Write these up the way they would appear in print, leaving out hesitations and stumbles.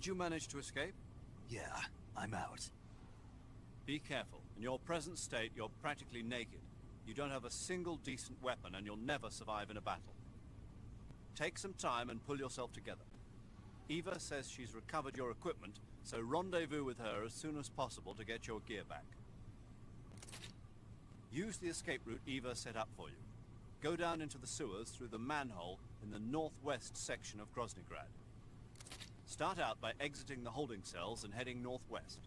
Did you manage to escape? Yeah, I'm out. Be careful. In your present state, you're practically naked. You don't have a single decent weapon, and you'll never survive in a battle. Take some time and pull yourself together. Eva says she's recovered your equipment, so rendezvous with her as soon as possible to get your gear back. Use the escape route Eva set up for you. Go down into the sewers through the manhole in the northwest section of Groznygrad. Start out by exiting the holding cells and heading northwest.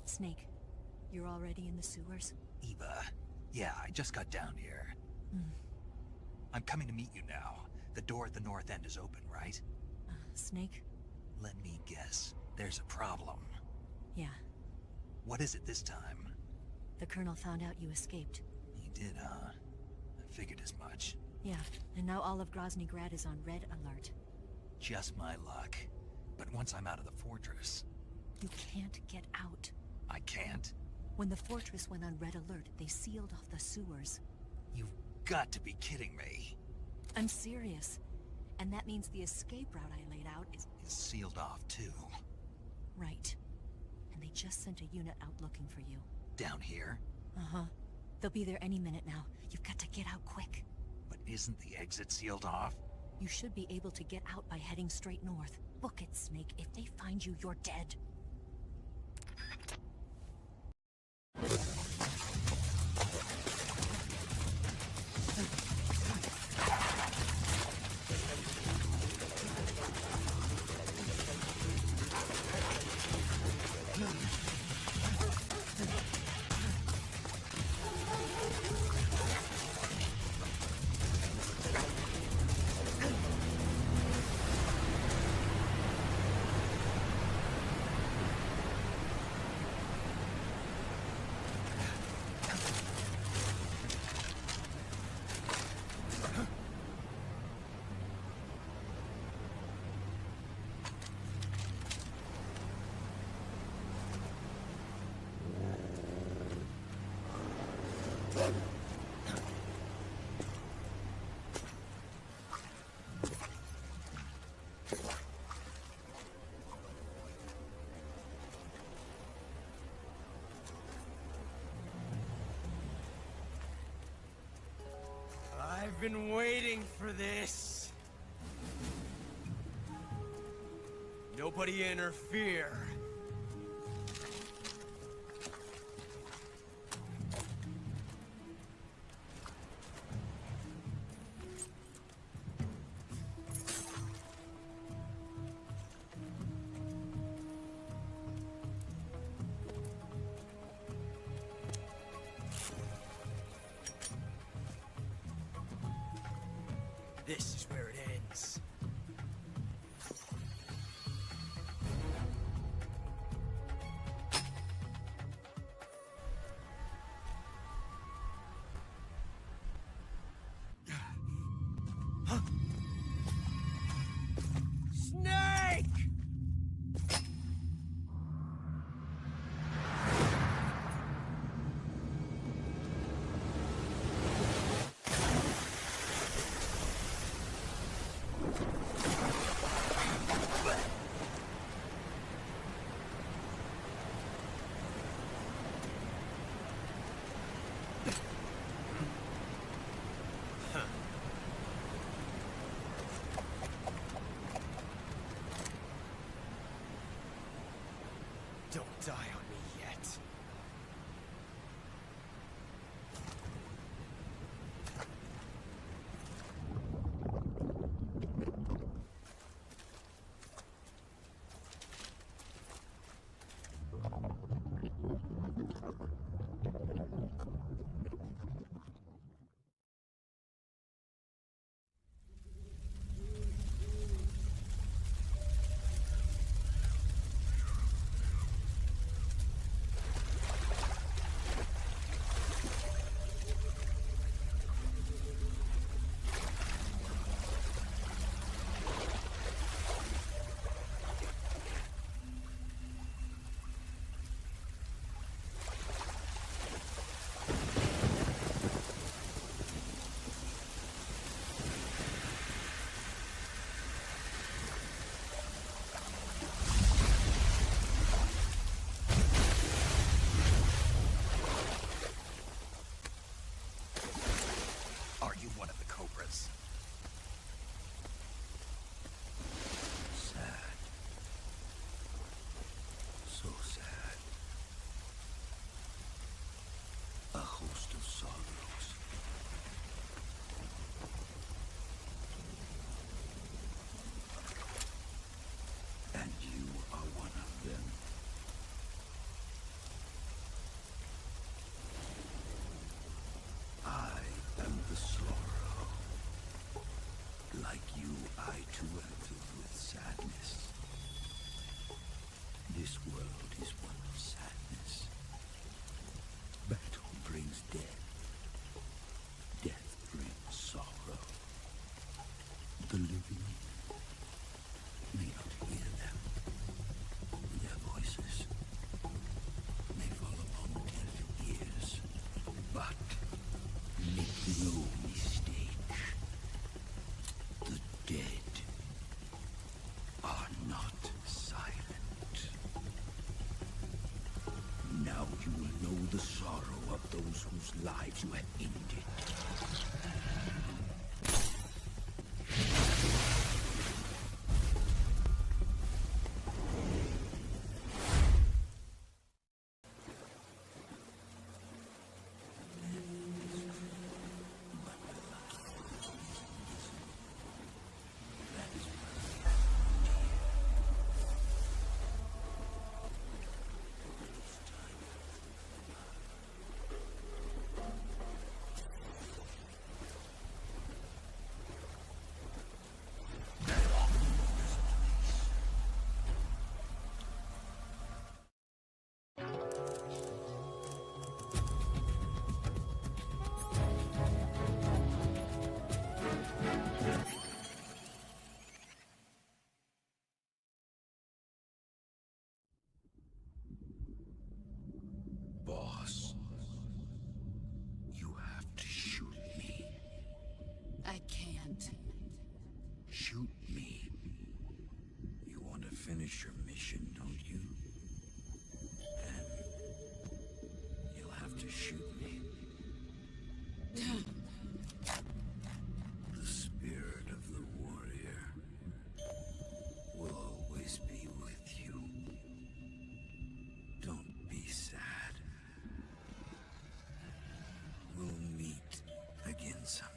Snake, you're already in the sewers? Eva, yeah, I just got down here. I'm coming to meet you now. The door at the north end is open, right? Snake? Let me guess. There's a problem. Yeah. What is it this time? The Colonel found out you escaped. He did, huh? I figured as much. Yeah, and now all of Groznygrad is on red alert. Just my luck. But once I'm out of the fortress... You can't get out. I can't? When the fortress went on red alert, they sealed off the sewers. You've got to be kidding me. I'm serious. And that means the escape route I laid out is sealed off, too. right. And they just sent a unit out looking for you. Down here? Uh-huh. They'll be there any minute now. You've got to get out quick. But isn't the exit sealed off? You should be able to get out by heading straight north. Book it, Snake. If they find you, you're dead. I've been waiting for this. Nobody interfere. This is where it ends. Huh? Snake! Don't die on me yet. You will know the sorrow of those whose lives you have ended. Boss, you have to shoot me. I can't. Shoot me. You want to finish your mission, don't you? Then you'll have to shoot me. The spirit of the warrior will always be with you. Don't be sad. We'll meet again someday.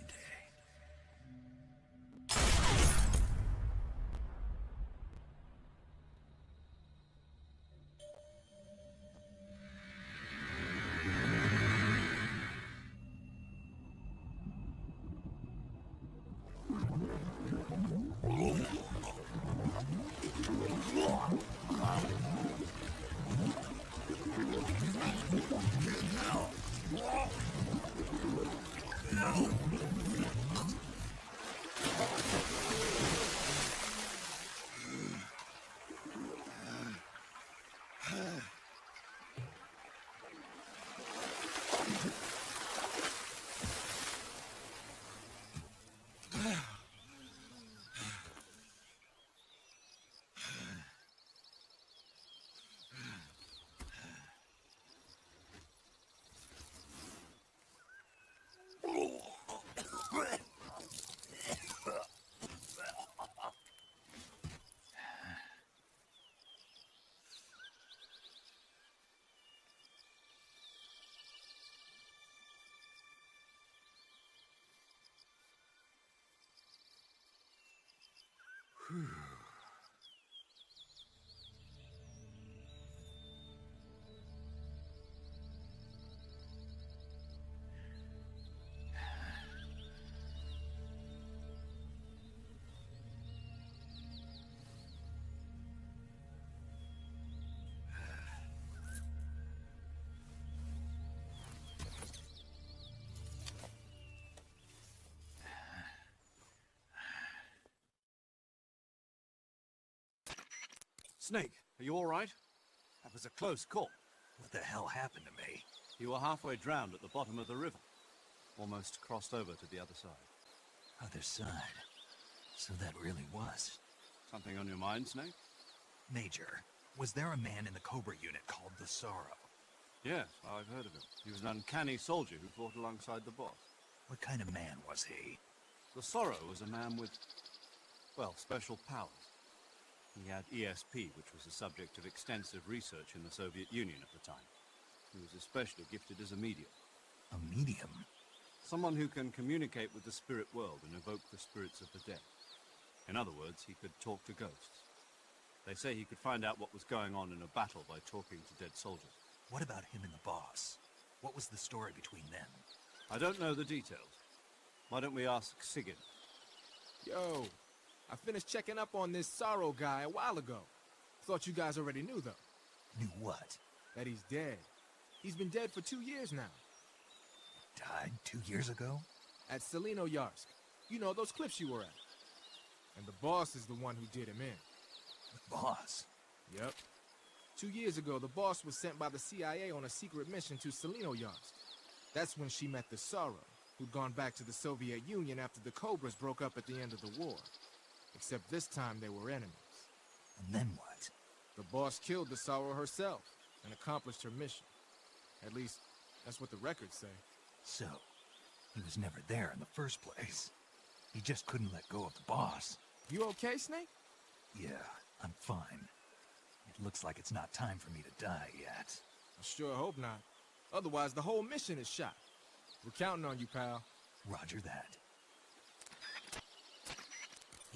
Snake, are you all right? That was a close call. What the hell happened to me? You were halfway drowned at the bottom of the river. Almost crossed over to the other side. Other side. So that really was. Something on your mind, Snake? Major, was there a man in the Cobra unit called the Sorrow? Yes, I've heard of him. He was an uncanny soldier who fought alongside the boss. What kind of man was he? The Sorrow was a man with, well, special powers. He had ESP, which was the subject of extensive research in the Soviet Union at the time. He was especially gifted as a medium. A medium? Someone who can communicate with the spirit world and evoke the spirits of the dead. In other words, he could talk to ghosts. They say he could find out what was going on in a battle by talking to dead soldiers. What about him and the boss? What was the story between them? I don't know the details. Why don't we ask Sigurd? Yo, I finished checking up on this Sorrow guy a while ago. Thought you guys already knew, though. Knew what? That he's dead. He's been dead for 2 years now. Died 2 years ago? At Yarsk. You know, those cliffs you were at. And the boss is the one who did him in. The boss? Yep. 2 years ago, the boss was sent by the CIA on a secret mission to Yarsk. That's when she met the Sorrow, who'd gone back to the Soviet Union after the Cobras broke up at the end of the war. Except this time they were enemies. And then what? The boss killed the Sorrow herself and accomplished her mission. At least, that's what the records say. So, he was never there in the first place. He just couldn't let go of the boss. You okay, Snake? Yeah, I'm fine. It looks like it's not time for me to die yet. I sure hope not. Otherwise, the whole mission is shot. We're counting on you, pal. Roger that.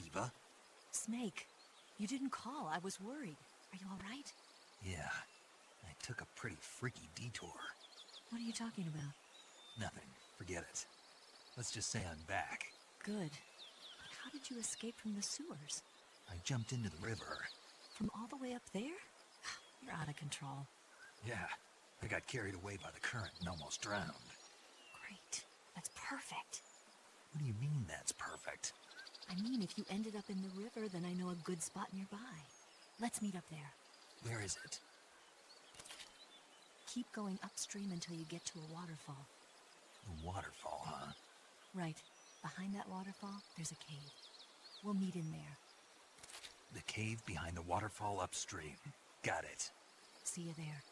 Eva? Snake, you didn't call. I was worried. Are you all right? Yeah, I took a pretty freaky detour. What are you talking about? Nothing. Forget it. Let's just say I'm back. Good. But how did you escape from the sewers? I jumped into the river. From all the way up there? You're out of control. Yeah, I got carried away by the current and almost drowned. Great. That's perfect. What do you mean that's perfect? I mean, if you ended up in the river, then I know a good spot nearby. Let's meet up there. Where is it? Keep going upstream until you get to a waterfall. A waterfall, huh? Right. Behind that waterfall, there's a cave. We'll meet in there. The cave behind the waterfall upstream. Got it. See you there.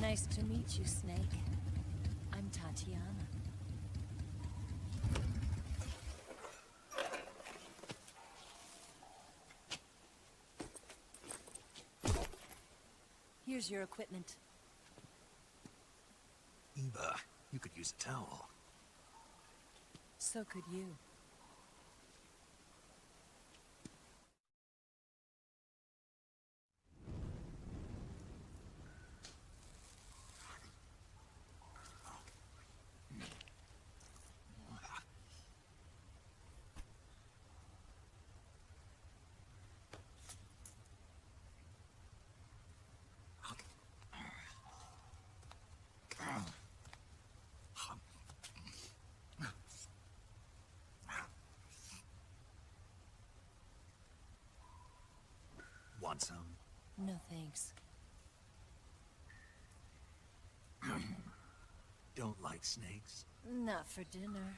Nice to meet you, Snake. I'm Tatiana. Here's your equipment. Eva, you could use a towel. So could you. Want some? No thanks. Don't like snakes? Not for dinner.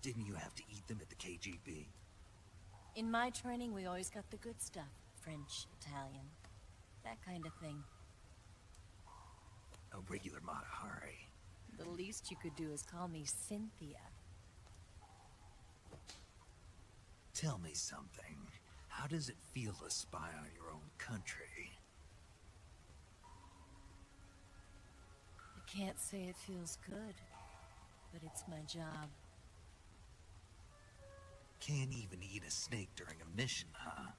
Didn't you have to eat them at the KGB? In my training, we always got the good stuff. French, Italian, that kind of thing. A regular Mata Hari. The least you could do is call me Cynthia. Tell me something. How does it feel to spy on your own country? I can't say it feels good, but it's my job. Can't even eat a snake during a mission, huh?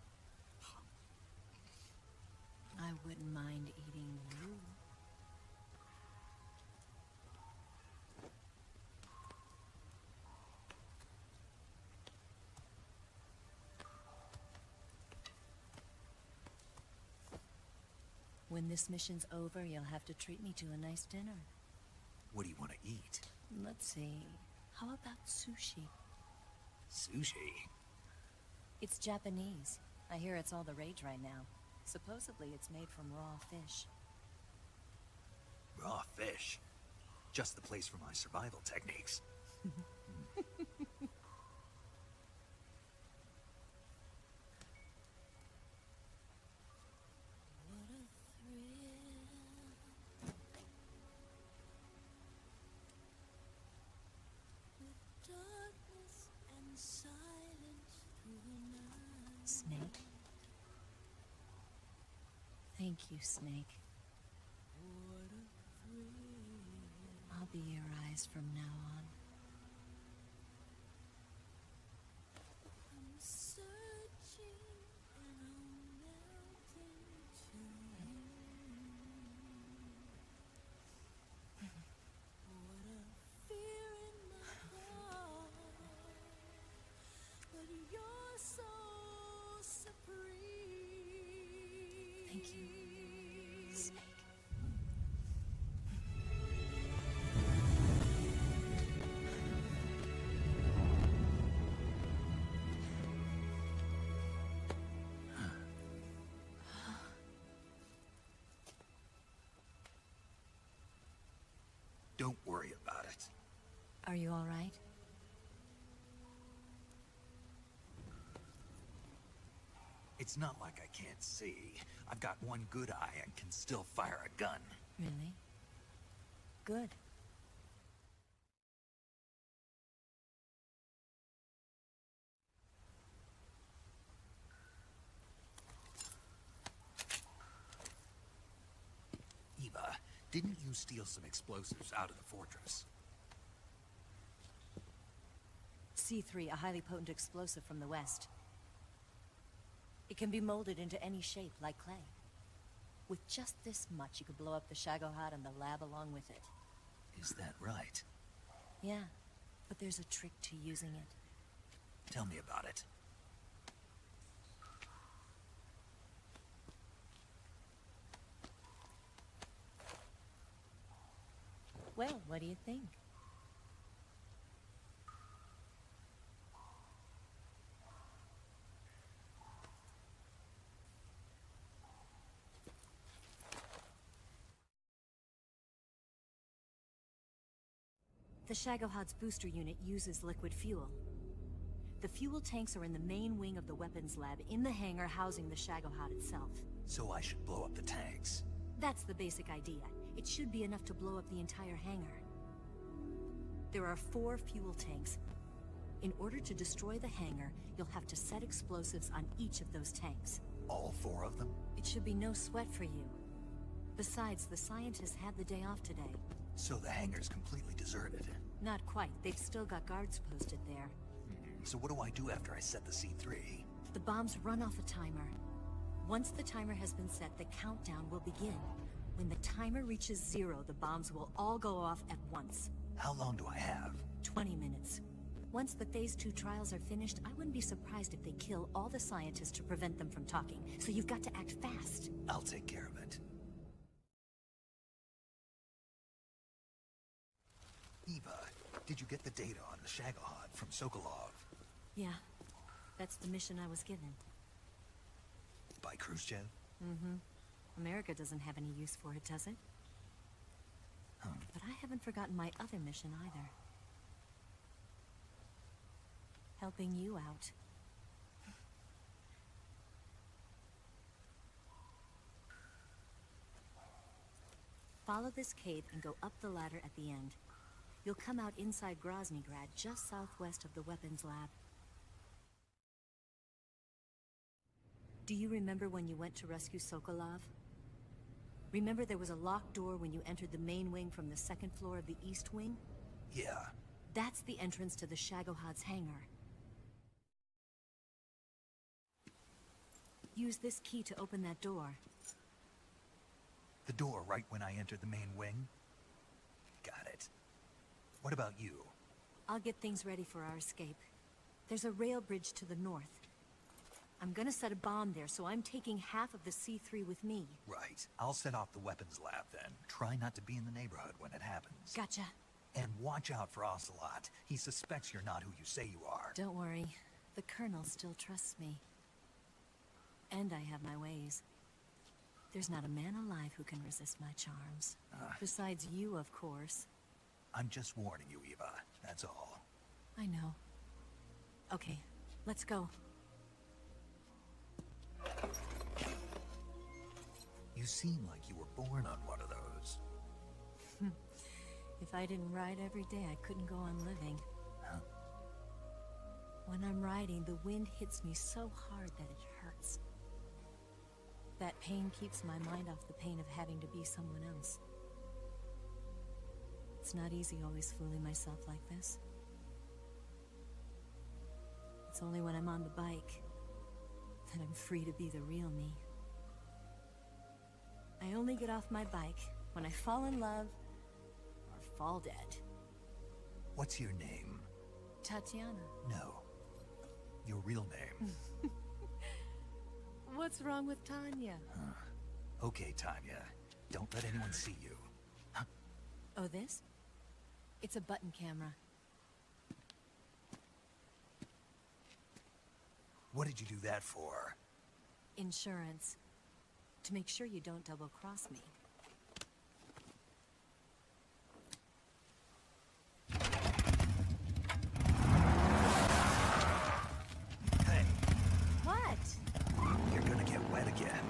I wouldn't mind eating you. When this mission's over, you'll have to treat me to a nice dinner. What do you want to eat? Let's see. How about sushi? Sushi? It's Japanese. I hear it's all the rage right now. Supposedly it's made from raw fish. Raw fish? Just the place for my survival techniques. Snake? Thank you, Snake. I'll be your eyes from now on. Thank you, Snake. Don't worry about it. Are you all right? It's not like I can't see. I've got one good eye and can still fire a gun. Really? Good. Eva, didn't you steal some explosives out of the fortress? C3, a highly potent explosive from the west. It can be molded into any shape, like clay. With just this much, you could blow up the Shagohod and the lab along with it. Is that right? Yeah, but there's a trick to using it. Tell me about it. Well, what do you think? The Shagohod's booster unit uses liquid fuel. The fuel tanks are in the main wing of the weapons lab in the hangar housing the Shagohod itself. So I should blow up the tanks. That's the basic idea. It should be enough to blow up the entire hangar. There are 4 fuel tanks. In order to destroy the hangar, you'll have to set explosives on each of those tanks. All 4 of them? It should be no sweat for you. Besides, the scientists had the day off today. So the hangar's completely deserted. Not quite. They've still got guards posted there. So what do I do after I set the C3? The bombs run off a timer. Once the timer has been set, the countdown will begin. When the timer reaches 0, the bombs will all go off at once. How long do I have? 20 minutes. Once the Phase 2 trials are finished, I wouldn't be surprised if they kill all the scientists to prevent them from talking. So you've got to act fast. I'll take care of it. Eva, did you get the data on the Shagohod from Sokolov? Yeah, that's the mission I was given. By Khrushchev? Mm-hmm. America doesn't have any use for it, does it? But I haven't forgotten my other mission either. Helping you out. Follow this cave and go up the ladder at the end. You'll come out inside Groznygrad, just southwest of the weapons lab. Do you remember when you went to rescue Sokolov? Remember there was a locked door when you entered the main wing from the 2nd floor of the east wing? Yeah. That's the entrance to the Shagohod's hangar. Use this key to open that door. The door right when I entered the main wing? Got it. What about you? I'll get things ready for our escape. There's a rail bridge to the north. I'm gonna set a bomb there, so I'm taking half of the C3 with me. Right. I'll set off the weapons lab then. Try not to be in the neighborhood when it happens. Gotcha. And watch out for Ocelot. He suspects you're not who you say you are. Don't worry. The Colonel still trusts me. And I have my ways. There's not a man alive who can resist my charms. Besides you, of course. I'm just warning you, Eva. That's all. I know. Okay, let's go. You seem like you were born on one of those. If I didn't ride every day, I couldn't go on living. Huh? When I'm riding, the wind hits me so hard that it hurts. That pain keeps my mind off the pain of having to be someone else. It's not easy always fooling myself like this. It's only when I'm on the bike that I'm free to be the real me. I only get off my bike when I fall in love or fall dead. What's your name? Tatiana. No. Your real name. What's wrong with Tanya? Okay, Tanya. Don't let anyone see you. Oh, this? It's a button camera. What did you do that for? Insurance. To make sure you don't double-cross me. Hey, What? you're gonna get wet again.